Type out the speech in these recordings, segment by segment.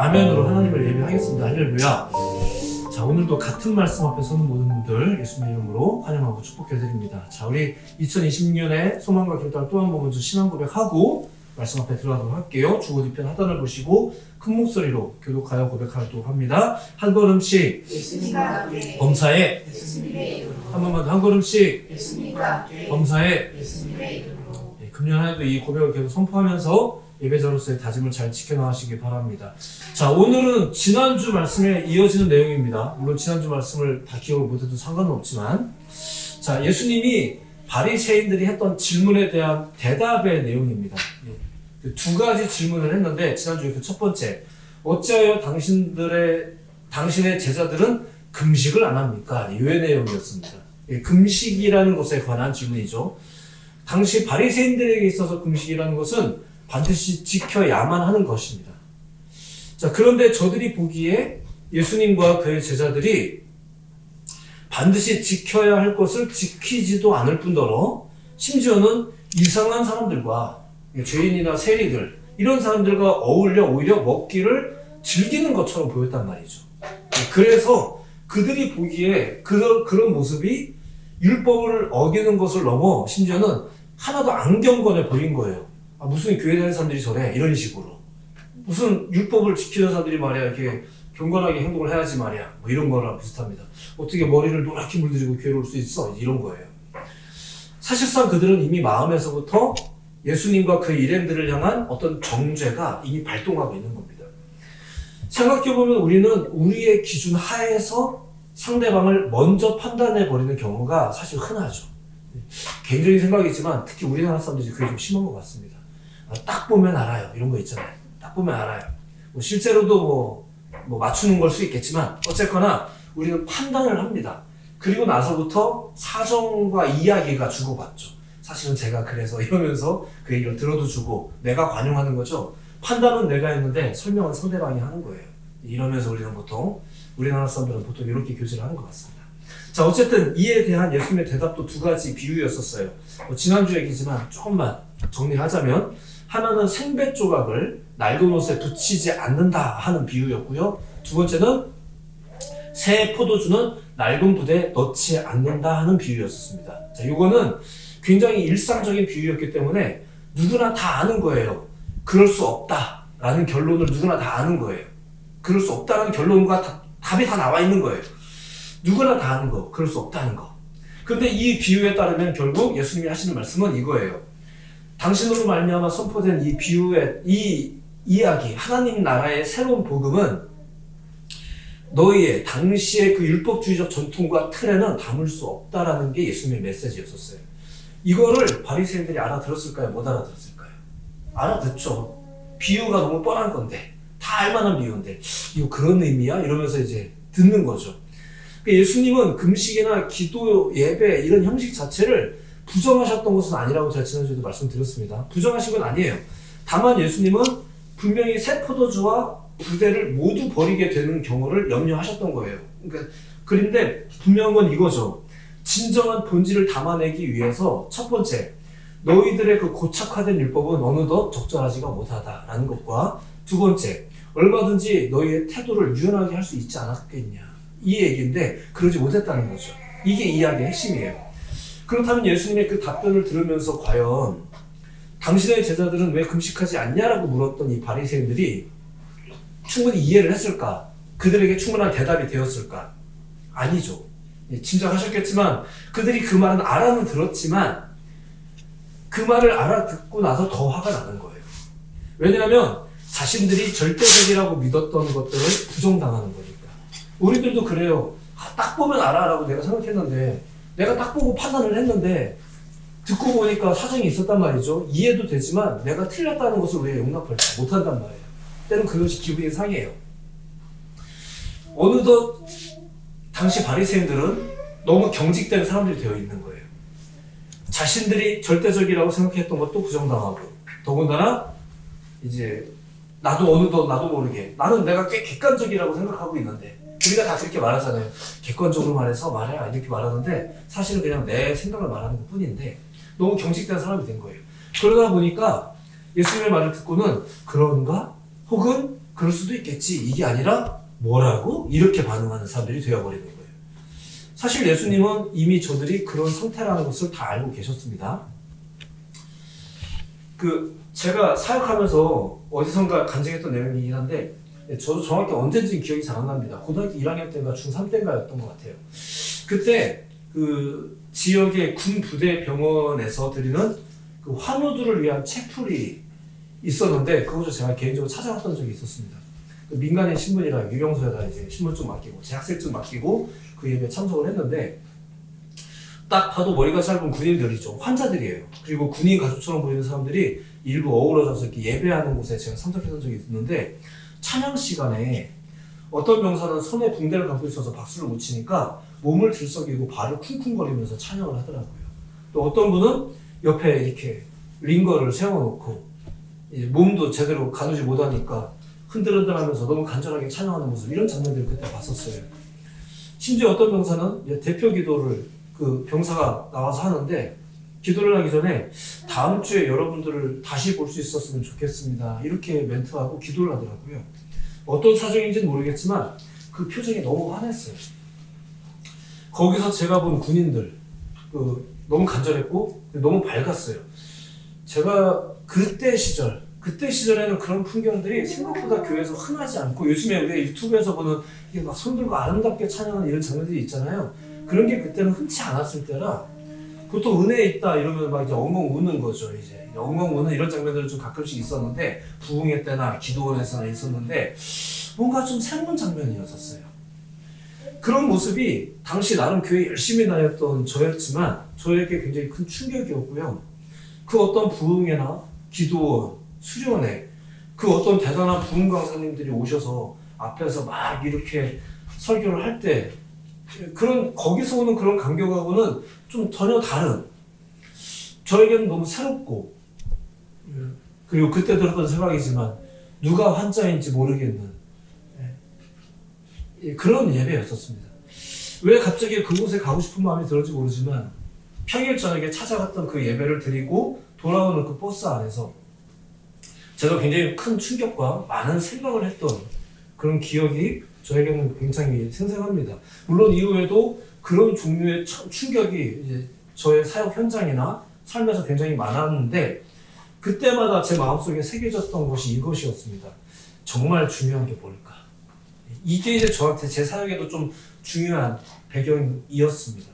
아멘으로 하나님을 예배하겠습니다. 할렐루야. 자, 오늘도 같은 말씀 앞에 서는 모든 분들 예수님 이름으로 환영하고 축복해드립니다. 자, 우리 2026년에 소망과 결단 또 한 번 먼저 신앙 고백하고 말씀 앞에 들어가도록 할게요. 주보 뒤편 하단을 보시고 큰 목소리로 교독하여 고백하도록 합니다. 한 걸음씩 예수님과 함께 범사에 예수님의 이름으로 한 번만 더 한 걸음씩 예수님과 함께 범사에 예수님의 이름으로 금년 한 해도 이 고백을 계속 선포하면서 예배자로서의 다짐을 잘 지켜나가시기 바랍니다. 자, 오늘은 지난주 말씀에 이어지는 내용입니다. 물론 지난주 말씀을 다 기억을 못해도 상관은 없지만, 자, 예수님이 바리새인들이 했던 질문에 대한 대답의 내용입니다. 그 두 가지 질문을 했는데, 지난주에 그 첫 번째, 어찌하여 당신의 제자들은 금식을 안 합니까? 이 내용이었습니다. 금식이라는 것에 관한 질문이죠. 당시 바리새인들에게 있어서 금식이라는 것은 반드시 지켜야만 하는 것입니다. 자, 그런데 저들이 보기에 예수님과 그의 제자들이 반드시 지켜야 할 것을 지키지도 않을 뿐더러 심지어는 이상한 사람들과 죄인이나 세리들 이런 사람들과 어울려 오히려 먹기를 즐기는 것처럼 보였단 말이죠. 그래서 그들이 보기에 그런 모습이 율법을 어기는 것을 넘어 심지어는 하나도 안 경건해 보인 거예요. 무슨 교회 다니는 사람들이 저래? 이런 식으로. 무슨 율법을 지키는 사람들이 말이야, 이렇게 경건하게 행동을 해야지 말이야. 뭐 이런 거랑 비슷합니다. 어떻게 머리를 노랗게 물들이고 교회로 올 수 있어? 이런 거예요. 사실상 그들은 이미 마음에서부터 예수님과 그 일행들을 향한 어떤 정죄가 이미 발동하고 있는 겁니다. 생각해보면 우리는 우리의 기준 하에서 상대방을 먼저 판단해버리는 경우가 사실 흔하죠. 개인적인 생각이지만 특히 우리나라 사람들이 그게 좀 심한 것 같습니다. 딱 보면 알아요. 이런 거 있잖아요. 딱 보면 알아요. 실제로도 뭐 맞추는 걸 수 있겠지만 어쨌거나 우리는 판단을 합니다. 그리고 나서부터 사정과 이야기가 주고받죠. 사실은 제가 그래서 이러면서 그 얘기를 들어도 주고 내가 관용하는 거죠. 판단은 내가 했는데 설명은 상대방이 하는 거예요. 이러면서 우리나라 사람들은 보통 이렇게 교제를 하는 것 같습니다. 자, 어쨌든 이에 대한 예수님의 대답도 두 가지 비유였었어요. 지난주 얘기지만 조금만 정리하자면 하나는 생배 조각을 낡은 옷에 붙이지 않는다 하는 비유였고요. 두 번째는 새 포도주는 낡은 부대에 넣지 않는다 하는 비유였습니다. 자, 이거는 굉장히 일상적인 비유였기 때문에 누구나 다 아는 거예요. 그럴 수 없다라는 결론을 누구나 다 아는 거예요. 그럴 수 없다는 결론과 답이 다 나와 있는 거예요. 누구나 다 아는 거, 그럴 수 없다는 거. 근데 이 비유에 따르면 결국 예수님이 하시는 말씀은 이거예요. 당신으로 말미암아 선포된 이 비유의 이 이야기, 하나님 나라의 새로운 복음은 너희의 당시의 그 율법주의적 전통과 틀에는 담을 수 없다라는 게 예수님의 메시지였었어요. 이거를 바리새인들이 알아들었을까요? 못 알아들었을까요? 알아듣죠. 비유가 너무 뻔한 건데, 다 알만한 비유인데 이거 그런 의미야? 이러면서 이제 듣는 거죠. 예수님은 금식이나 기도, 예배 이런 형식 자체를 부정하셨던 것은 아니라고 제가 지난주에도 말씀드렸습니다. 부정하신 건 아니에요. 다만 예수님은 분명히 새 포도주와 부대를 모두 버리게 되는 경우를 염려하셨던 거예요. 그런데 분명한 건 이거죠. 진정한 본질을 담아내기 위해서 첫 번째, 너희들의 그 고착화된 율법은 어느덧 적절하지가 못하다라는 것과 두 번째, 얼마든지 너희의 태도를 유연하게 할 수 있지 않았겠냐. 이 얘기인데 그러지 못했다는 거죠. 이게 이야기의 핵심이에요. 그렇다면 예수님의 그 답변을 들으면서 과연 당신의 제자들은 왜 금식하지 않냐라고 물었던 이 바리새인들이 충분히 이해를 했을까? 그들에게 충분한 대답이 되었을까? 아니죠. 짐작하셨겠지만 그들이 그 말은 알아는 들었지만 그 말을 알아듣고 나서 더 화가 나는 거예요. 왜냐하면 자신들이 절대적이라고 믿었던 것들을 부정당하는 거니까. 우리들도 그래요. 딱 보면 알아라고 내가 생각했는데 내가 딱 보고 판단을 했는데 듣고 보니까 사정이 있었단 말이죠. 이해도 되지만 내가 틀렸다는 것을 왜 용납을 못한단 말이에요. 때는 그것이 기분이 상해요. 어느덧 당시 바리새인들은 너무 경직된 사람들이 되어 있는 거예요. 자신들이 절대적이라고 생각했던 것도 부정당하고 더군다나 이제 나도 모르게 나는 내가 꽤 객관적이라고 생각하고 있는데 우리가 다 그렇게 말하잖아요. 객관적으로 말해서 말해야 이렇게 말하는데 사실은 그냥 내 생각을 말하는 것 뿐인데 너무 경직된 사람이 된 거예요. 그러다 보니까 예수님의 말을 듣고는 그런가? 혹은 그럴 수도 있겠지. 이게 아니라 뭐라고? 이렇게 반응하는 사람들이 되어버리는 거예요. 사실 예수님은 이미 저들이 그런 상태라는 것을 다 알고 계셨습니다. 제가 사역하면서 어디선가 간증했던 내용이긴 한데 저도 정확히 언제인지 기억이 잘 안 납니다. 고등학교 1학년 때인가 중3 때인가였던 것 같아요. 그때 그 지역의 군 부대 병원에서 드리는 그 환우들을 위한 책풀이 있었는데 그것을 제가 개인적으로 찾아갔던 적이 있었습니다. 그 민간인 신분이라 유병소에다 이제 신분증 맡기고 재학생증 맡기고 그 예배에 참석을 했는데 딱 봐도 머리가 짧은 군인들이죠. 환자들이에요. 그리고 군인 가족처럼 보이는 사람들이 일부 어우러져서 이렇게 예배하는 곳에 제가 참석했던 적이 있는데 찬양 시간에 어떤 병사는 손에 붕대를 감고 있어서 박수를 못 치니까 몸을 들썩이고 발을 쿵쿵거리면서 찬양을 하더라고요. 또 어떤 분은 옆에 이렇게 링거를 세워놓고 이제 몸도 제대로 가누지 못하니까 흔들흔들하면서 너무 간절하게 찬양하는 모습, 이런 장면들을 그때 봤었어요. 심지어 어떤 병사는 대표 기도를 그 병사가 나와서 하는데 기도를 하기 전에 다음 주에 여러분들을 다시 볼 수 있었으면 좋겠습니다. 이렇게 멘트하고 기도를 하더라고요. 어떤 사정인지는 모르겠지만 그 표정이 너무 환했어요. 거기서 제가 본 군인들 너무 간절했고 너무 밝았어요. 제가 그때 시절에는 그런 풍경들이 생각보다 교회에서 흔하지 않고 요즘에 우리가 유튜브에서 보는 이게 막 손들고 아름답게 찬양하는 이런 장면들이 있잖아요. 그런 게 그때는 흔치 않았을 때라 보통 은혜 있다 이러면 막 이제 엉엉 우는 거죠. 이제 엉엉 우는 이런 장면들은 좀 가끔씩 있었는데 부흥회 때나 기도원에서나 있었는데 뭔가 좀 새로운 장면이었었어요. 그런 모습이 당시 나름 교회 열심히 다녔던 저였지만 저에게 굉장히 큰 충격이었고요. 그 어떤 부흥회나 기도원, 수련회, 그 어떤 대단한 부흥 강사님들이 오셔서 앞에서 막 이렇게 설교를 할 때 거기서 오는 그런 감격하고는 좀 전혀 다른, 저에게는 너무 새롭고 그리고 그때 들었던 생각이지만 누가 환자인지 모르겠는 그런 예배였었습니다. 왜 갑자기 그곳에 가고 싶은 마음이 들었지 모르지만 평일 저녁에 찾아갔던 그 예배를 드리고 돌아오는 그 버스 안에서 제가 굉장히 큰 충격과 많은 생각을 했던 그런 기억이 저에게는 굉장히 생생합니다. 물론 이후에도 그런 종류의 충격이 이제 저의 사역 현장이나 삶에서 굉장히 많았는데 그때마다 제 마음속에 새겨졌던 것이 이것이었습니다. 정말 중요한 게 뭘까? 이게 이제 저한테 제 사역에도 좀 중요한 배경이었습니다.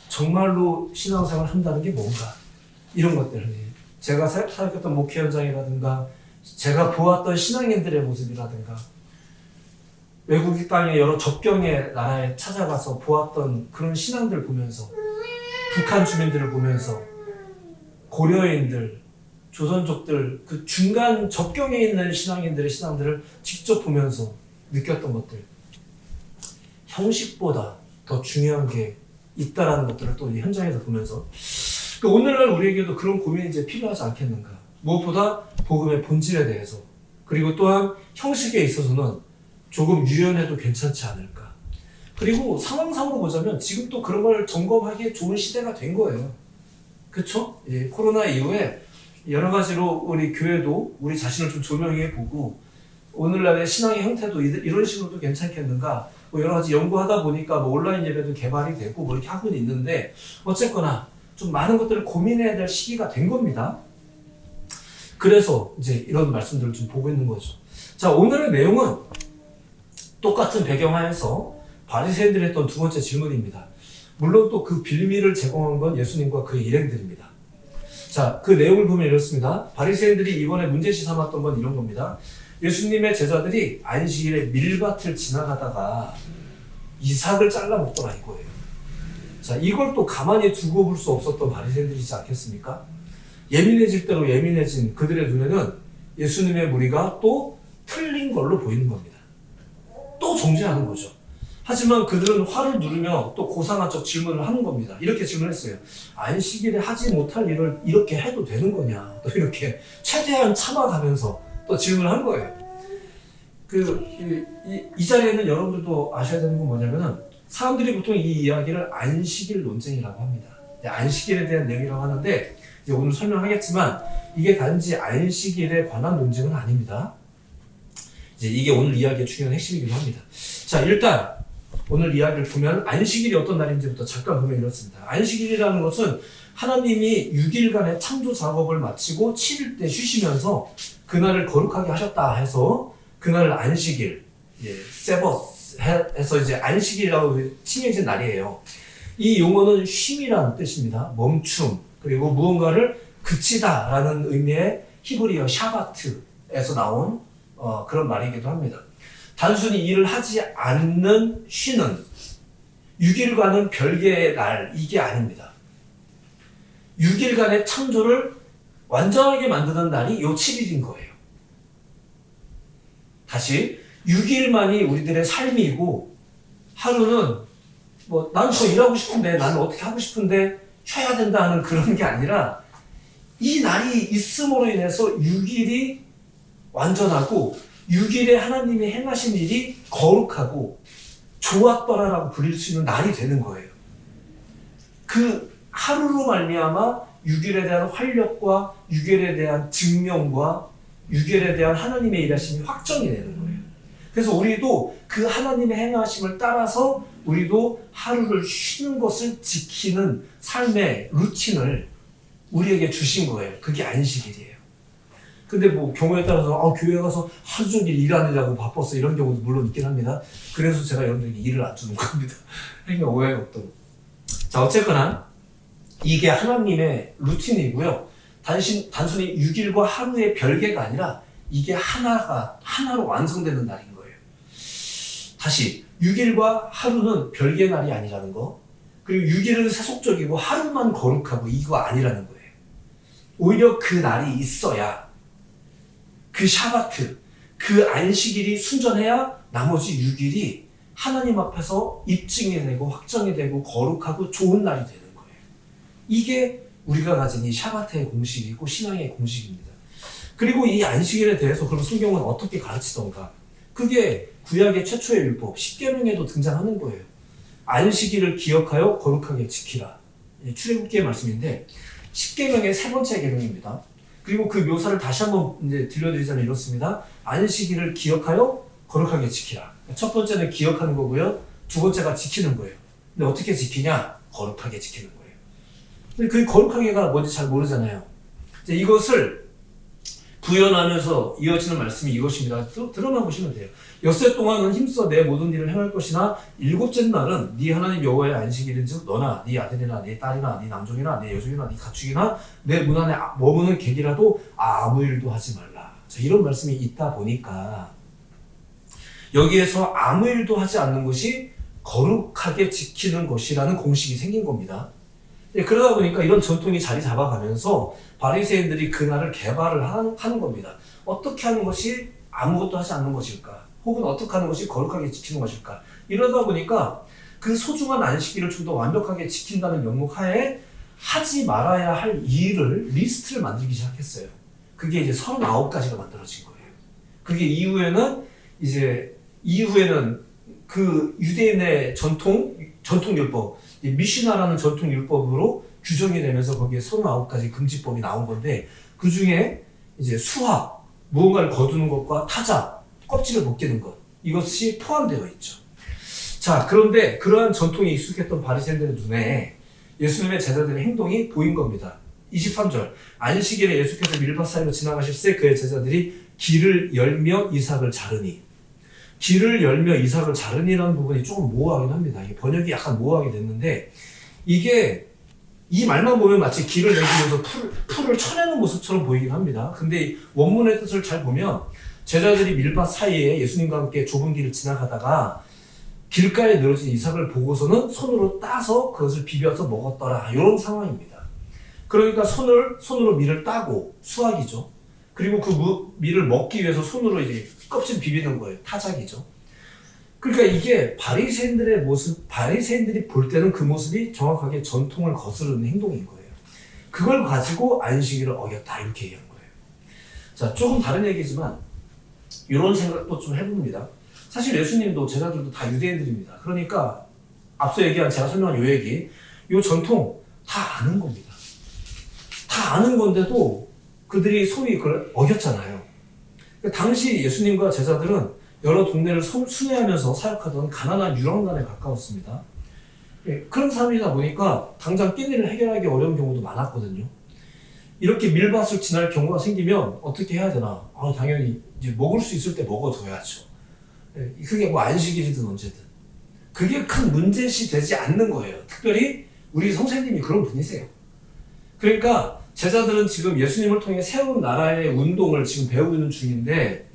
정말로 신앙생활을 한다는 게 뭔가? 이런 것들. 제가 사역했던 목회 현장이라든가 제가 보았던 신앙인들의 모습이라든가 외국 땅의 여러 접경의 나라에 찾아가서 보았던 그런 신앙들 보면서 북한 주민들을 보면서 고려인들, 조선족들 그 중간 접경에 있는 신앙인들의 신앙들을 직접 보면서 느꼈던 것들, 형식보다 더 중요한 게 있다라는 것들을 또 이 현장에서 보면서 오늘날 우리에게도 그런 고민이 이제 필요하지 않겠는가. 무엇보다 복음의 본질에 대해서 그리고 또한 형식에 있어서는 조금 유연해도 괜찮지 않을까. 그리고 상황상으로 보자면 지금 또 그런 걸 점검하기에 좋은 시대가 된 거예요. 그렇죠? 예, 코로나 이후에 여러 가지로 우리 교회도 우리 자신을 좀 조명해 보고 오늘날의 신앙의 형태도 이런 식으로도 괜찮겠는가. 여러 가지 연구하다 보니까 온라인 예배도 개발이 되고 이렇게 하고는 있는데 어쨌거나 좀 많은 것들을 고민해야 될 시기가 된 겁니다. 그래서 이제 이런 말씀들을 좀 보고 있는 거죠. 자, 오늘의 내용은 똑같은 배경하에서 바리새인들이 했던 두 번째 질문입니다. 물론 또 그 빌미를 제공한 건 예수님과 그의 일행들입니다. 자, 그 내용을 보면 이렇습니다. 바리새인들이 이번에 문제시 삼았던 건 이런 겁니다. 예수님의 제자들이 안식일에 밀밭을 지나가다가 이삭을 잘라 먹더라 이거예요. 자, 이걸 또 가만히 두고 볼 수 없었던 바리새인들이지 않겠습니까? 예민해질 대로 예민해진 그들의 눈에는 예수님의 무리가 또 틀린 걸로 보이는 겁니다. 또 정죄하는 거죠. 하지만 그들은 화를 누르며 또 고상한적 질문을 하는 겁니다. 이렇게 질문했어요. 안식일에 하지 못할 일을 이렇게 해도 되는 거냐? 또 이렇게 최대한 참아가면서 또 질문을 한 거예요. 이 자리에는 여러분들도 아셔야 되는 건 뭐냐면은 사람들이 보통 이 이야기를 안식일 논쟁이라고 합니다. 안식일에 대한 내용이라고 하는데 이제 오늘 설명하겠지만 이게 단지 안식일에 관한 논쟁은 아닙니다. 이제 이게 오늘 이야기의 중요한 핵심이기도 합니다. 자, 일단 오늘 이야기를 보면 안식일이 어떤 날인지부터 잠깐 보면 이렇습니다. 안식일이라는 것은 하나님이 6일간의 창조 작업을 마치고 7일 때 쉬시면서 그날을 거룩하게 하셨다 해서 그날을 안식일, 세버스 해서 이제 안식일이라고 칭해진 날이에요. 이 용어는 쉼이라는 뜻입니다. 멈춤, 그리고 무언가를 그치다라는 의미의 히브리어 샤바트에서 나온 그런 말이기도 합니다. 단순히 일을 하지 않는 쉬는 6일간은 별개의 날, 이게 아닙니다. 6일간의 창조를 완전하게 만드는 날이 요 7일인 거예요. 다시 6일만이 우리들의 삶이고 하루는 난 더 일하고 싶은데 나는 어떻게 하고 싶은데 쉬어야 된다 하는 그런 게 아니라 이 날이 있음으로 인해서 6일이 완전하고 6일에 하나님이 행하신 일이 거룩하고 좋았더라라고 부릴 수 있는 날이 되는 거예요. 그 하루로 말미암아 6일에 대한 활력과 6일에 대한 증명과 6일에 대한 하나님의 일하심이 확정이 되는 거예요. 그래서 우리도 그 하나님의 행하심을 따라서 우리도 하루를 쉬는 것을 지키는 삶의 루틴을 우리에게 주신 거예요. 그게 안식일이에요. 근데 경우에 따라서 교회 가서 하루 종일 일하느라고 바빴어 이런 경우도 물론 있긴 합니다. 그래서 제가 여러분들에게 일을 안 주는 겁니다. 그러니까 오해가 없도록. 자, 어쨌거나 이게 하나님의 루틴이고요. 단순히 6일과 하루의 별개가 아니라 이게 하나로 완성되는 날인 거예요. 다시 6일과 하루는 별개의 날이 아니라는 거, 그리고 6일은 세속적이고 하루만 거룩하고 이거 아니라는 거예요. 오히려 그 날이 있어야 그 샤바트, 그 안식일이 순전해야 나머지 6일이 하나님 앞에서 입증이 되고 확정이 되고 거룩하고 좋은 날이 되는 거예요. 이게 우리가 가진 이 샤바트의 공식이고 신앙의 공식입니다. 그리고 이 안식일에 대해서 그럼 성경은 어떻게 가르치던가? 그게 구약의 최초의 율법, 십계명에도 등장하는 거예요. 안식일을 기억하여 거룩하게 지키라. 출애굽기의 말씀인데 십계명의 세 번째 계명입니다. 그리고 그 묘사를 다시 한번 이제 들려드리자면 이렇습니다. 안식일을 기억하여 거룩하게 지키라. 첫 번째는 기억하는 거고요. 두 번째가 지키는 거예요. 근데 어떻게 지키냐? 거룩하게 지키는 거예요. 근데 그 거룩하게가 뭔지 잘 모르잖아요. 이제 이것을 구현하면서 이어지는 말씀이 이것입니다. 들어만 보시면 돼요. 엿새 동안은 힘써 내 모든 일을 행할 것이나 일곱째 날은 네 하나님 여호와의 안식일인즉 너나 네 아들이나 네 딸이나 네 남종이나 네 여종이나 네 가축이나 내 문 안에 머무는 객이라도 아무 일도 하지 말라. 자, 이런 말씀이 있다 보니까 여기에서 아무 일도 하지 않는 것이 거룩하게 지키는 것이라는 공식이 생긴 겁니다. 그러다 보니까 이런 전통이 자리 잡아가면서 바리새인들이 그날을 개발을 하는 겁니다. 어떻게 하는 것이 아무것도 하지 않는 것일까? 혹은 어떻게 하는 것이 거룩하게 지키는 것일까? 이러다 보니까 그 소중한 안식일을 좀 더 완벽하게 지킨다는 명목 하에 하지 말아야 할 일을 리스트를 만들기 시작했어요. 그게 이제 39가지가 만들어진 거예요. 그게 이후에는 그 유대인의 전통율법, 미시나라는 전통율법으로 규정이 되면서 거기에 39가지 금지법이 나온 건데 그 중에 이제 수학, 무언가를 거두는 것과 타자, 껍질을 벗기는 것, 이것이 포함되어 있죠. 자, 그런데 그러한 전통에 익숙했던 바리새인들의 눈에 예수님의 제자들의 행동이 보인 겁니다. 23절, 안식일에 예수께서 밀밭 사이로 지나가실새 그의 제자들이 길을 열며 이삭을 자르니. 길을 열며 이삭을 자르니라는 부분이 조금 모호하긴 합니다. 이게 번역이 약간 모호하게 됐는데 이게 이 말만 보면 마치 길을 내기 위해서 풀을 쳐내는 모습처럼 보이긴 합니다. 근데 원문의 뜻을 잘 보면 제자들이 밀밭 사이에 예수님과 함께 좁은 길을 지나가다가 길가에 늘어진 이삭을 보고서는 손으로 따서 그것을 비벼서 먹었더라. 이런 상황입니다. 그러니까 손으로 밀을 따고 수확이죠. 그리고 그 밀을 먹기 위해서 손으로 이제 껍질 비비는 거예요. 타작이죠. 그러니까 이게 바리새인들의 모습, 바리새인들이 볼 때는 그 모습이 정확하게 전통을 거스르는 행동인 거예요. 그걸 가지고 안식일을 어겼다 이렇게 얘기한 거예요. 자, 조금 다른 얘기지만 이런 생각도 좀 해봅니다. 사실 예수님도 제자들도 다 유대인들입니다. 그러니까 앞서 얘기한 제가 설명한 요 얘기, 요 전통 다 아는 겁니다. 다 아는 건데도 그들이 소위 그걸 어겼잖아요. 그러니까 당시 예수님과 제자들은 여러 동네를 순회하면서 사역하던 가난한 유랑단에 가까웠습니다. 그런 사람이다 보니까 당장 끼니를 해결하기 어려운 경우도 많았거든요. 이렇게 밀밭을 지날 경우가 생기면 어떻게 해야 되나? 당연히 이제 먹을 수 있을 때 먹어둬야죠. 그게 뭐 안식일이든 언제든. 그게 큰 문제시 되지 않는 거예요. 특별히 우리 선생님이 그런 분이세요. 그러니까 제자들은 지금 예수님을 통해 새로운 나라의 운동을 지금 배우고 있는 중인데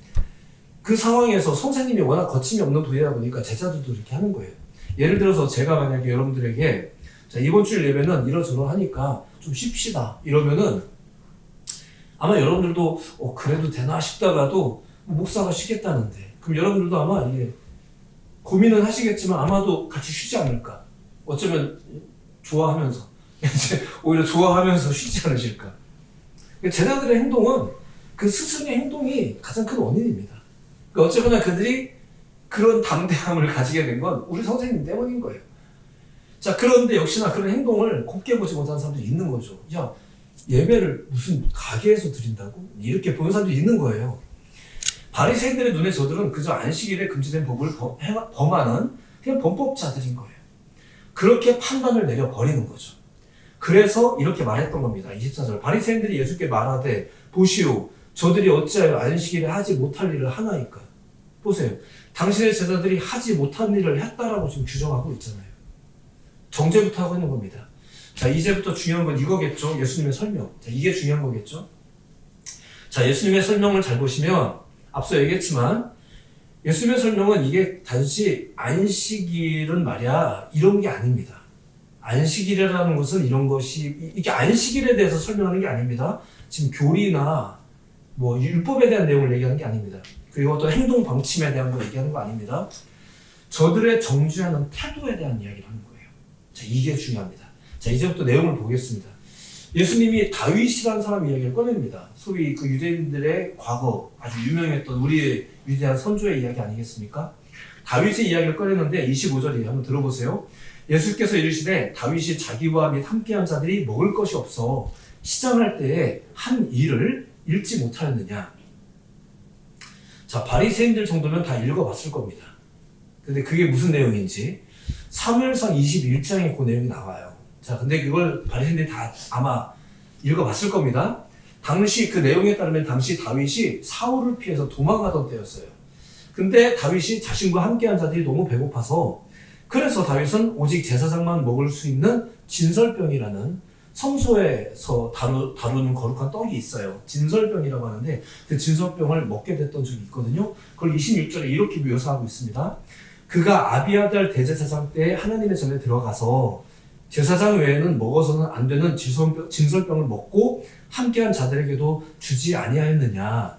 그 상황에서 선생님이 워낙 거침이 없는 분이다 보니까 제자들도 이렇게 하는 거예요. 예를 들어서 제가 만약에 여러분들에게 자, 이번 주일 예배는 이러저러 하니까 좀 쉽시다 이러면은 아마 여러분들도 그래도 되나 싶다가도 목사가 쉬겠다는데 그럼 여러분들도 아마 이게 고민은 하시겠지만 아마도 같이 쉬지 않을까. 어쩌면 좋아하면서 이제 오히려 좋아하면서 쉬지 않으실까. 제자들의 행동은 그 스승의 행동이 가장 큰 원인입니다. 그러니까 어쩌거나 그들이 그런 담대함을 가지게 된 건 우리 선생님 때문인 거예요. 자, 그런데 역시나 그런 행동을 곱게 보지 못하는 사람들이 있는 거죠. 야, 예배를 무슨 가게에서 드린다고? 이렇게 보는 사람들이 있는 거예요. 바리새인들의 눈에 저들은 그저 안식일에 금지된 법을 범하는 그냥 범법자들인 거예요. 그렇게 판단을 내려버리는 거죠. 그래서 이렇게 말했던 겁니다. 24절 바리새인들이 예수께 말하되 보시오 저들이 어찌하여 안식일에 하지 못할 일을 하나이까. 보세요. 당신의 제자들이 하지 못한 일을 했다라고 지금 규정하고 있잖아요. 정죄부터 하고 있는 겁니다. 자, 이제부터 중요한 건 이거겠죠. 예수님의 설명. 자, 이게 중요한 거겠죠. 자, 예수님의 설명을 잘 보시면 앞서 얘기했지만 예수님의 설명은 이게 단지 안식일은 말이야 이런 게 아닙니다. 안식일이라는 것은 이런 것이 이게 안식일에 대해서 설명하는 게 아닙니다. 지금 교리나 뭐 율법에 대한 내용을 얘기하는 게 아닙니다. 그리고 어떤 행동 방침에 대한 거 얘기하는 거 아닙니다. 저들의 정죄하는 태도에 대한 이야기를 하는 거예요. 자, 이게 중요합니다. 자, 이제부터 내용을 보겠습니다. 예수님이 다윗이라는 사람 이야기를 꺼냅니다. 소위 그 유대인들의 과거 아주 유명했던 우리의 위대한 선조의 이야기 아니겠습니까? 다윗의 이야기를 꺼내는데 25절에 한번 들어보세요. 예수께서 이르시되 다윗이 자기와 및 함께한 자들이 먹을 것이 없어 시장할 때에 한 일을 읽지 못하였느냐. 자, 바리새인들 정도면 다 읽어봤을 겁니다. 근데 그게 무슨 내용인지 사무엘상 21장에 그 내용이 나와요. 자, 근데 그걸 바리새인들이 다 아마 읽어봤을 겁니다. 당시 그 내용에 따르면 당시 다윗이 사울을 피해서 도망가던 때였어요. 근데 다윗이 자신과 함께한 자들이 너무 배고파서 그래서 다윗은 오직 제사장만 먹을 수 있는 진설병이라는 성소에서 다루는 거룩한 떡이 있어요. 진설병이라고 하는데 그 진설병을 먹게 됐던 적이 있거든요. 그걸 26절에 이렇게 묘사하고 있습니다. 그가 아비아달 대제사장 때 하나님의 전에 들어가서 제사장 외에는 먹어서는 안 되는 진설병을 먹고 함께한 자들에게도 주지 아니하였느냐.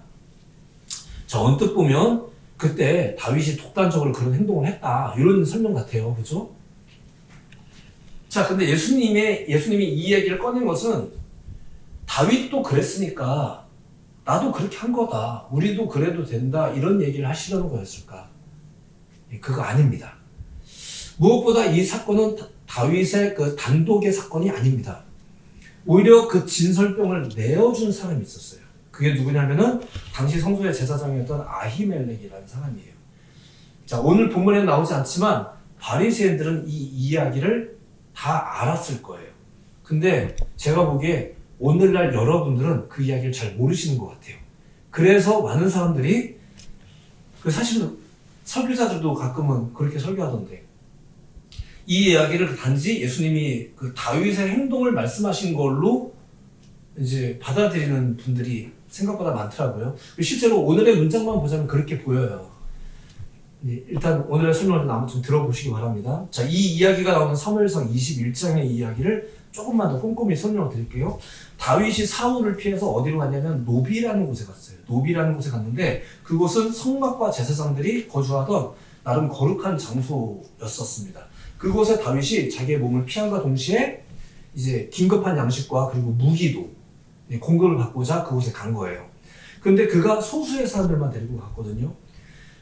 자, 언뜻 보면 그때 다윗이 독단적으로 그런 행동을 했다. 이런 설명 같아요. 그죠? 자, 근데 예수님이 이 얘기를 꺼낸 것은 다윗도 그랬으니까 나도 그렇게 한 거다. 우리도 그래도 된다. 이런 얘기를 하시려는 거였을까? 그거 아닙니다. 무엇보다 이 사건은 다윗의 그 단독의 사건이 아닙니다. 오히려 그 진설병을 내어준 사람이 있었어요. 그게 누구냐면은 당시 성소의 제사장이었던 아히멜렉이라는 사람이에요. 자, 오늘 본문에 나오지 않지만 바리새인들은 이 이야기를 다 알았을 거예요. 근데 제가 보기에 오늘날 여러분들은 그 이야기를 잘 모르시는 것 같아요. 그래서 많은 사람들이 사실은 설교자들도 가끔은 그렇게 설교하던데 이 이야기를 단지 예수님이 그 다윗의 행동을 말씀하신 걸로 이제 받아들이는 분들이 생각보다 많더라고요. 실제로 오늘의 문장만 보자면 그렇게 보여요. 일단 오늘의 설명을 한번 좀 들어보시기 바랍니다. 자, 이 이야기가 나오는 사무엘상 21장의 이야기를 조금만 더 꼼꼼히 설명을 드릴게요. 다윗이 사울을 피해서 어디로 갔냐면 노비라는 곳에 갔어요. 노비라는 곳에 갔는데 그곳은 성막과 제사장들이 거주하던 나름 거룩한 장소였었습니다. 그곳에 다윗이 자기의 몸을 피함과 동시에 이제 긴급한 양식과 그리고 무기도 공급을 받고자 그곳에 간 거예요. 근데 그가 소수의 사람들만 데리고 갔거든요.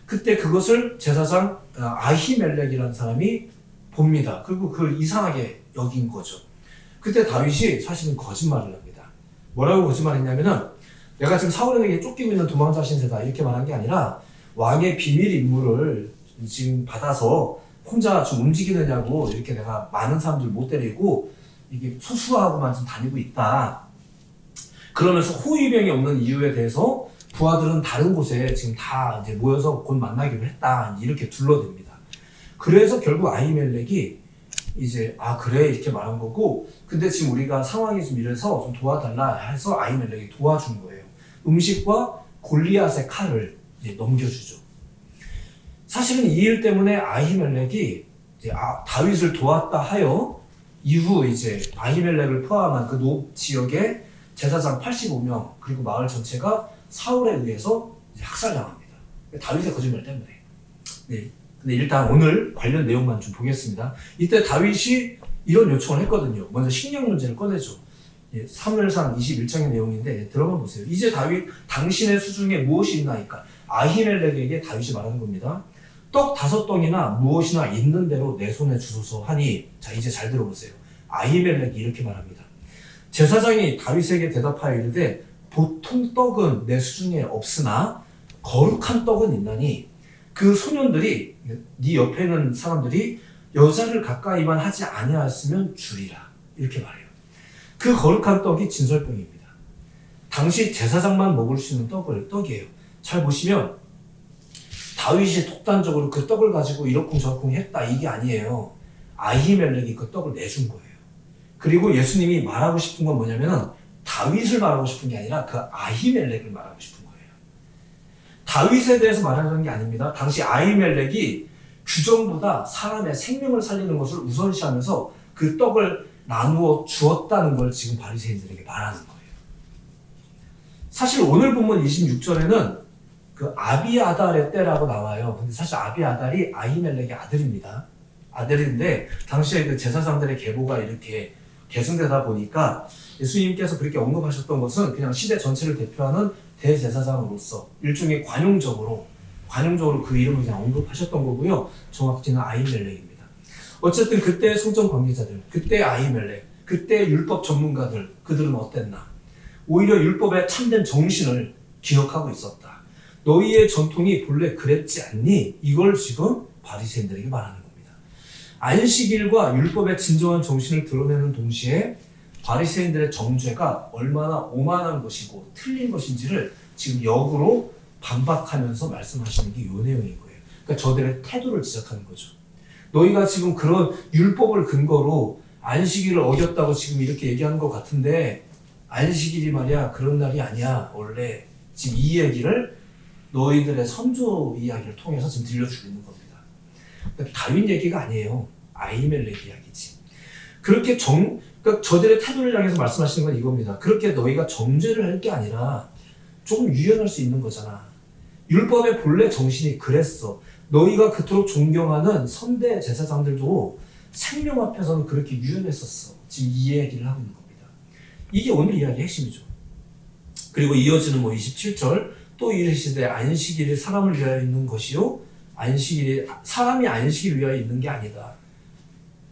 그때 그것을 제사장 아히멜렉이라는 사람이 봅니다. 그리고 그걸 이상하게 여긴 거죠. 그때 다윗이 사실은 거짓말을 합니다. 뭐라고 거짓말했냐면은 내가 지금 사울에게 쫓기고 있는 도망자 신세다 이렇게 말한 게 아니라 왕의 비밀 임무를 지금 받아서 혼자 좀 움직이느냐고 이렇게 내가 많은 사람들 못 데리고 이게 소수하고만 좀 다니고 있다. 그러면서 호위병이 없는 이유에 대해서 부하들은 다른 곳에 지금 다 이제 모여서 곧 만나기로 했다. 이렇게 둘러댑니다. 그래서 결국 아히멜렉이 이제 그래 이렇게 말한 거고, 근데 지금 우리가 상황이 좀 이래서 좀 도와달라 해서 아히멜렉이 도와준 거예요. 음식과 골리앗의 칼을 이제 넘겨주죠. 사실은 이 일 때문에 아히멜렉이 이제 다윗을 도왔다 하여 이후 이제 아히멜렉을 포함한 그 노 지역의 제사장 85명 그리고 마을 전체가 사울에 의해서 이제 학살당합니다. 다윗의 거짓말 때문에. 네. 근데 일단 오늘 관련 내용만 좀 보겠습니다. 이때 다윗이 이런 요청을 했거든요. 먼저 식량 문제를 꺼내죠. 사무엘상 21장의 내용인데 들어가 보세요. 이제 다윗 당신의 수중에 무엇이 있나이까? 아히멜렉에게 다윗이 말하는 겁니다. 떡 5덩이나 무엇이나 있는 대로 내 손에 주소서 하니, 자 이제 잘 들어보세요. 아히멜렉이 이렇게 말합니다. 제사장이 다윗에게 대답하여 이르되 보통 떡은 내 수중에 없으나 거룩한 떡은 있나니 그 소년들이 네 옆에 있는 사람들이 여자를 가까이만 하지 아니하였으면 주리라 이렇게 말해요. 그 거룩한 떡이 진설병입니다. 당시 제사장만 먹을 수 있는 떡이에요. 잘 보시면 다윗이 독단적으로 그 떡을 가지고 이러쿵저러쿵 했다 이게 아니에요. 아히멜렉이 그 떡을 내준 거예요. 그리고 예수님이 말하고 싶은 건 뭐냐면 다윗을 말하고 싶은 게 아니라 그 아히멜렉을 말하고 싶은 거예요. 다윗에 대해서 말하는 게 아닙니다. 당시 아히멜렉이 규정보다 사람의 생명을 살리는 것을 우선시하면서 그 떡을 나누어 주었다는 걸 지금 바리새인들에게 말하는 거예요. 사실 오늘 본문 26절에는 그 아비아달의 때라고 나와요. 근데 사실 아비아달이 아히멜렉의 아들입니다. 아들인데 당시에 그 제사장들의 계보가 이렇게 계승되다 보니까 예수님께서 그렇게 언급하셨던 것은 그냥 시대 전체를 대표하는 대제사장으로서 일종의 관용적으로 그 이름을 그냥 언급하셨던 거고요. 정확히는 아히멜렉입니다. 어쨌든 그때 성전 관계자들, 그때 아히멜렉, 그때 율법 전문가들, 그들은 어땠나? 오히려 율법의 참된 정신을 기억하고 있었다. 너희의 전통이 본래 그랬지 않니? 이걸 지금 바리새인들에게 말하는 겁니다. 안식일과 율법의 진정한 정신을 드러내는 동시에 바리새인들의 정죄가 얼마나 오만한 것이고 틀린 것인지를 지금 역으로 반박하면서 말씀하시는 게 이 내용인 거예요. 그러니까 저들의 태도를 지적하는 거죠. 너희가 지금 그런 율법을 근거로 안식일을 어겼다고 지금 이렇게 얘기하는 것 같은데 안식일이 말이야 그런 날이 아니야. 원래 지금 이 얘기를 너희들의 선조 이야기를 통해서 지금 들려주고 있는 겁니다. 그러니까 다윈 얘기가 아니에요. 아히멜렉 이야기지. 그렇게 그러니까 저들의 태도를 향해서 말씀하시는 건 이겁니다. 그렇게 너희가 정죄를 할 게 아니라 조금 유연할 수 있는 거잖아. 율법의 본래 정신이 그랬어. 너희가 그토록 존경하는 선대 제사장들도 생명 앞에서는 그렇게 유연했었어. 지금 이 얘기를 하고 있는 겁니다. 이게 오늘 이야기의 핵심이죠. 그리고 이어지는 27절 또 이르시되 안식일이 사람을 위하여 있는 것이요 사람이 안식일을 위하여 있는 게 아니다.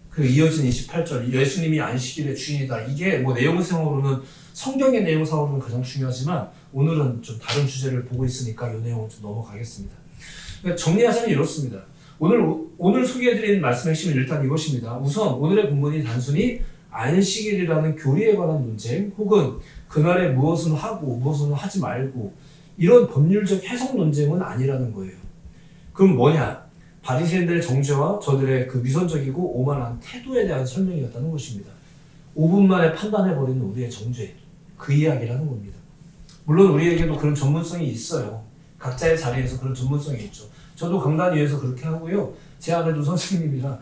그 이어지는 28절 예수님이 안식일의 주인이다. 이게 내용상으로는 성경의 내용상으로는 가장 중요하지만 오늘은 좀 다른 주제를 보고 있으니까 이 내용을 좀 넘어가겠습니다. 그러니까 정리하자면 이렇습니다. 오늘 소개해드린 말씀의 핵심은 일단 이것입니다. 우선 오늘의 본문이 단순히 안식일이라는 교리에 관한 논쟁 혹은 그날에 무엇은 하고 무엇은 하지 말고 이런 법률적 해석 논쟁은 아니라는 거예요. 그럼 뭐냐? 바리새인들의 정죄와 저들의 그 위선적이고 오만한 태도에 대한 설명이었다는 것입니다. 5분 만에 판단해버리는 우리의 정죄, 그 이야기를 하는 겁니다. 물론 우리에게도 그런 전문성이 있어요. 각자의 자리에서 그런 전문성이 있죠. 저도 강단 위에서 그렇게 하고요. 제 안에도 선생님이랑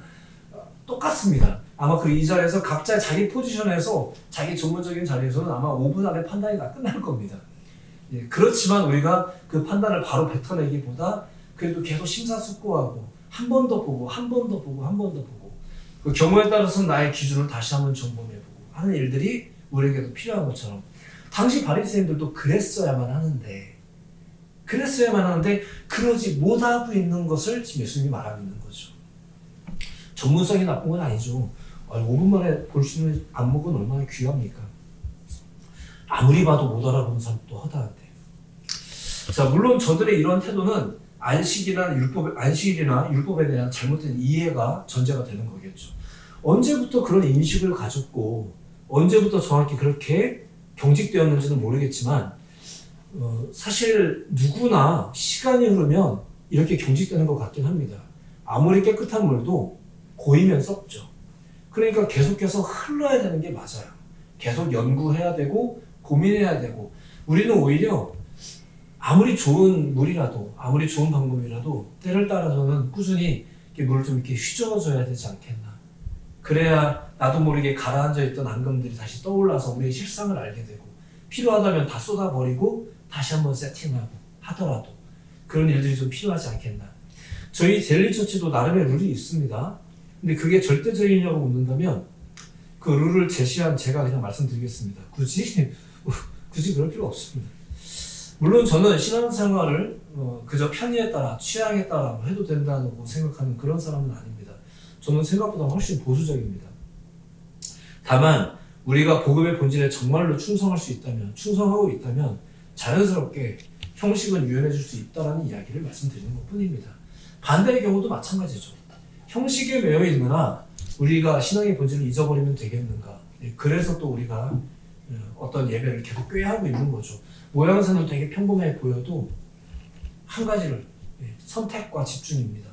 똑같습니다. 아마 이 자리에서 각자 자기 포지션에서 자기 전문적인 자리에서는 아마 5분 안에 판단이 다 끝날 겁니다. 그렇지만 우리가 그 판단을 바로 뱉어내기보다 그래도 계속 심사숙고하고 한 번 더 보고 한 번 더 보고 한 번 더 보고 그 경우에 따라서 나의 기준을 다시 한번 점검해보고 하는 일들이 우리에게도 필요한 것처럼 당시 바리새인들도 그랬어야만 하는데 그러지 못하고 있는 것을 지금 예수님이 말하고 있는 거죠. 전문성이 나쁜 건 아니죠. 5분 만에 볼 수 있는 안목은 얼마나 귀합니까? 아무리 봐도 못 알아보는 사람도 허다한데. 자, 물론 저들의 이런 태도는 안식일이나 율법에 대한 잘못된 이해가 전제가 되는 거겠죠. 언제부터 그런 인식을 가졌고 언제부터 정확히 그렇게 경직되었는지는 모르겠지만 사실 누구나 시간이 흐르면 이렇게 경직되는 것 같긴 합니다. 아무리 깨끗한 물도 고이면 썩죠. 그러니까 계속해서 흘러야 되는 게 맞아요. 계속 연구해야 되고 고민해야 되고 우리는 오히려 아무리 좋은 물이라도 아무리 좋은 방법이라도 때를 따라서는 꾸준히 물을 좀 이렇게 휘저어줘야 되지 않겠나. 그래야 나도 모르게 가라앉아 있던 앙금들이 다시 떠올라서 우리의 실상을 알게 되고 필요하다면 다 쏟아버리고 다시 한번 세팅하고 하더라도 그런 일들이 좀 필요하지 않겠나. 저희 델리처치도 나름의 룰이 있습니다. 근데 그게 절대적이냐고 묻는다면 그 룰을 제시한 제가 그냥 말씀드리겠습니다. 굳이 그럴 필요 없습니다. 물론 저는 신앙생활을 그저 편의에 따라 취향에 따라 해도 된다고 생각하는 그런 사람은 아닙니다. 저는 생각보다 훨씬 보수적입니다. 다만 우리가 복음의 본질에 정말로 충성하고 있다면 자연스럽게 형식은 유연해 줄 수 있다는 이야기를 말씀드리는 것뿐입니다. 반대의 경우도 마찬가지죠. 형식에 매여 있느라 우리가 신앙의 본질을 잊어버리면 되겠는가. 그래서 또 우리가 어떤 예배를 계속 꾀하고 있는 거죠. 모양새는 되게 평범해 보여도 한 가지를 선택과 집중입니다.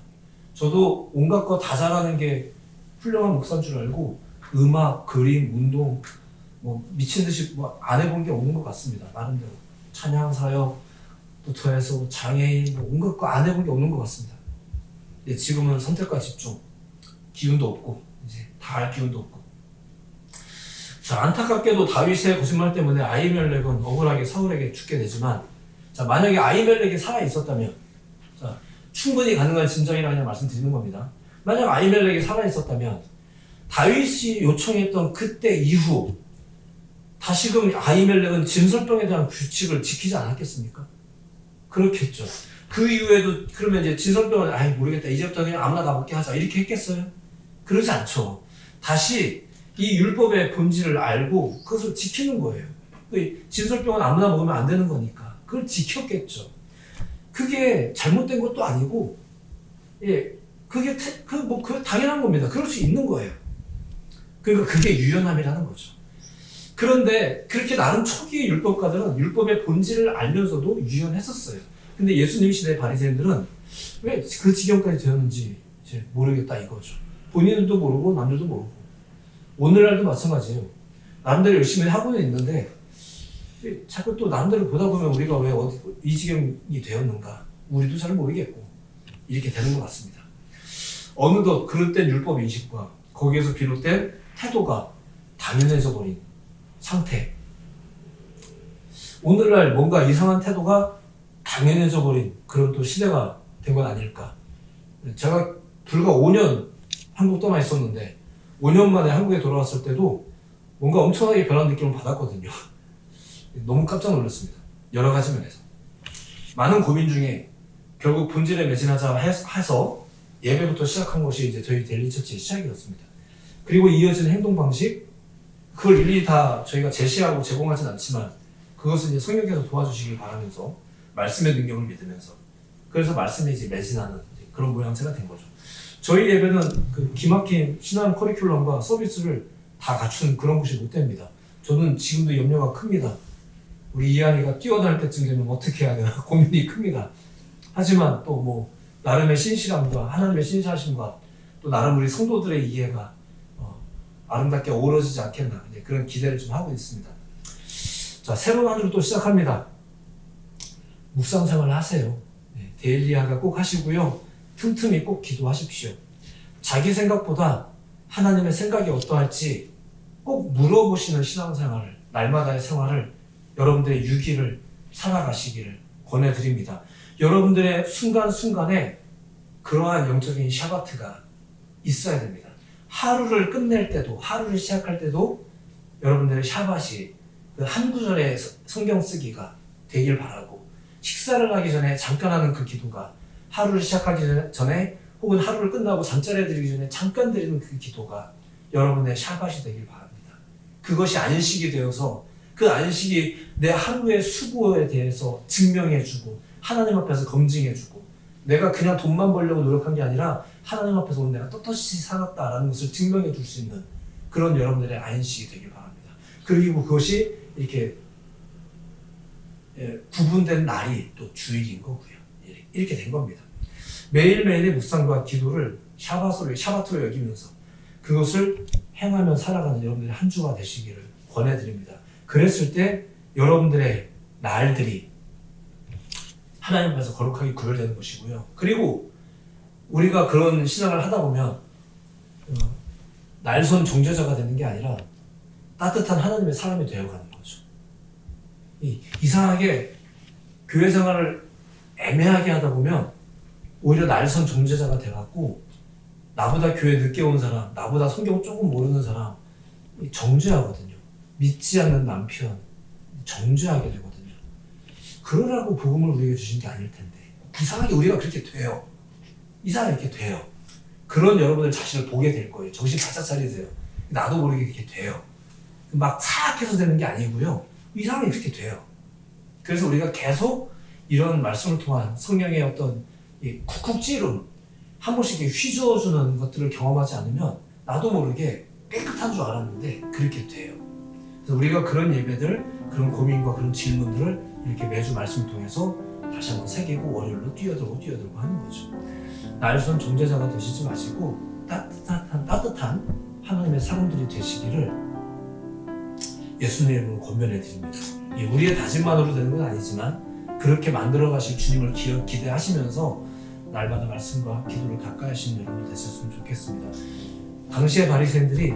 저도 온갖 거 다 잘하는 게 훌륭한 목사인 줄 알고 음악, 그림, 운동 미친 듯이 안 해본 게 없는 것 같습니다. 나름대로 찬양 사역부터 해서 장애인 온갖 거 안 해본 게 없는 것 같습니다. 지금은 선택과 집중, 기운도 없고 이제 다 할 기운도 없고. 자, 안타깝게도 다윗의 거짓말 때문에 아히멜렉은 억울하게 사울에게 죽게 되지만, 자, 만약에 아히멜렉이 살아 있었다면, 자, 충분히 가능한 짐작이라 그냥 말씀드리는 겁니다. 만약 아히멜렉이 살아 있었다면 다윗이 요청했던 그때 이후 다시금 아히멜렉은 진설병에 대한 규칙을 지키지 않았겠습니까? 그렇겠죠. 그 이후에도 그러면 이제 진설병을 모르겠다. 이제부터 그냥 아무나 다 먹게 하자. 이렇게 했겠어요? 그러지 않죠. 다시 이 율법의 본질을 알고 그것을 지키는 거예요. 진설병은 아무나 먹으면 안 되는 거니까 그걸 지켰겠죠. 그게 잘못된 것도 아니고, 그게 당연한 겁니다. 그럴 수 있는 거예요. 그러니까 그게 유연함이라는 거죠. 그런데 그렇게 나름 초기의 율법가들은 율법의 본질을 알면서도 유연했었어요. 근데 예수님 시대 바리새인들은 왜 그 지경까지 되었는지 이제 모르겠다 이거죠. 본인들도 모르고 남들도 모르고. 오늘날도 마찬가지예요. 남들이 열심히 하고는 있는데 자꾸 또 남들을 보다 보면 우리가 왜 이 지경이 되었는가 우리도 잘 모르겠고 이렇게 되는 것 같습니다. 어느덧 그릇된 율법 인식과 거기에서 비롯된 태도가 당연해져 버린 상태. 오늘날 뭔가 이상한 태도가 당연해져 버린 그런 또 시대가 된 건 아닐까. 제가 불과 5년 한국 떠나 있었는데 5년 만에 한국에 돌아왔을 때도 뭔가 엄청나게 변한 느낌을 받았거든요. 너무 깜짝 놀랐습니다. 여러 가지 면에서. 많은 고민 중에 결국 본질에 매진하자 해서 예배부터 시작한 것이 이제 저희 델리처치의 시작이었습니다. 그리고 이어지는 행동 방식, 그걸 일일이 다 저희가 제시하고 제공하진 않지만 그것은 이제 성령께서 도와주시길 바라면서 말씀의 능력을 믿으면서 그래서 말씀에 이제 매진하는 그런 모양새가 된 거죠. 저희 예배는 그 기막힌 신앙 커리큘럼과 서비스를 다 갖춘 그런 곳이 못 됩니다. 저는 지금도 염려가 큽니다. 우리 이한이가 뛰어날 때쯤 되면 어떻게 해야 되나 고민이 큽니다. 하지만 또 나름의 신실함과 하나님의 신실하심과 또 나름 우리 성도들의 이해가 아름답게 어우러지지 않겠나 그런 기대를 좀 하고 있습니다. 자, 새로운 한 주를 또 시작합니다. 묵상생활을 하세요. 데일리하가 꼭 하시고요. 틈틈이 꼭 기도하십시오. 자기 생각보다 하나님의 생각이 어떠할지 꼭 물어보시는 신앙생활을, 날마다의 생활을 여러분들의 유기를 살아가시기를 권해드립니다. 여러분들의 순간순간에 그러한 영적인 샤바트가 있어야 됩니다. 하루를 끝낼 때도, 하루를 시작할 때도 여러분들의 샤바시 그 한 구절의 성경 쓰기가 되길 바라고, 식사를 하기 전에 잠깐 하는 그 기도가 하루를 시작하기 전에 혹은 하루를 끝나고 잠자리에 들기 전에 잠깐 드리는 그 기도가 여러분의 샤바시 되길 바랍니다. 그것이 안식이 되어서 그 안식이 내 하루의 수고에 대해서 증명해주고 하나님 앞에서 검증해주고 내가 그냥 돈만 벌려고 노력한 게 아니라 하나님 앞에서 오늘 내가 떳떳이 살았다라는 것을 증명해 줄 수 있는 그런 여러분들의 안식이 되길 바랍니다. 그리고 그것이 이렇게 구분된 날이 또 주일인 거고요. 이렇게 된 겁니다. 매일매일의 묵상과 기도를 샤바트로 여기면서 그것을 행하며 살아가는 여러분들의 한 주가 되시기를 권해드립니다. 그랬을 때 여러분들의 날들이 하나님 앞에서 거룩하게 구별되는 것이고요. 그리고 우리가 그런 신앙을 하다 보면 날선 정죄자가 되는 게 아니라 따뜻한 하나님의 사람이 되어가는 거죠. 이상하게 교회 생활을 애매하게 하다 보면 오히려 날선 정죄자가 돼갖고 나보다 교회 늦게 온 사람, 나보다 성경 조금 모르는 사람 정죄하거든요. 믿지 않는 남편 정죄하게 되거든요. 그러라고 복음을 우리에게 주신 게 아닐 텐데 이상하게 우리가 그렇게 돼요. 이상하게 이렇게 돼요. 그런 여러분들 자신을 보게 될 거예요. 정신 바짝 차리세요. 나도 모르게 그렇게 돼요. 막 사악해서 되는 게 아니고요. 이상하게 그렇게 돼요. 그래서 우리가 계속 이런 말씀을 통한 성령의 어떤 쿡쿡 찌름 한 번씩 휘저어주는 것들을 경험하지 않으면 나도 모르게 깨끗한 줄 알았는데 그렇게 돼요. 그래서 우리가 그런 예배들, 그런 고민과 그런 질문들을 이렇게 매주 말씀을 통해서 다시 한번 새기고 월요일로 뛰어들고 하는 거죠. 날선 정죄자가 되시지 마시고 따뜻한 하나님의 사람들이 되시기를 예수님의 이름으로 권면해 드립니다. 우리의 다짐만으로 되는 건 아니지만 그렇게 만들어 가실 주님을 기대하시면서 날마다 말씀과 기도를 가까이 하시는 여러분이 되셨으면 좋겠습니다. 당시의 바리새인들이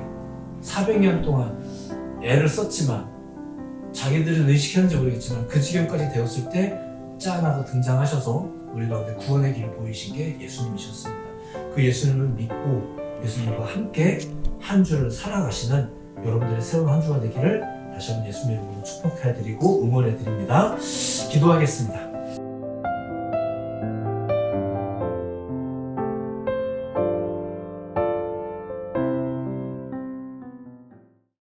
400년 동안 애를 썼지만 자기들은 의식했는지 모르겠지만 그 지경까지 되었을 때 짠하고 등장하셔서 우리 가운데 구원의 길 보이신 게 예수님이셨습니다. 그 예수님을 믿고 예수님과 함께 한 주를 살아가시는 여러분들의 새로운 한 주가 되기를 다시 한번 예수님의 이름으로 축복해드리고 응원해드립니다. 기도하겠습니다.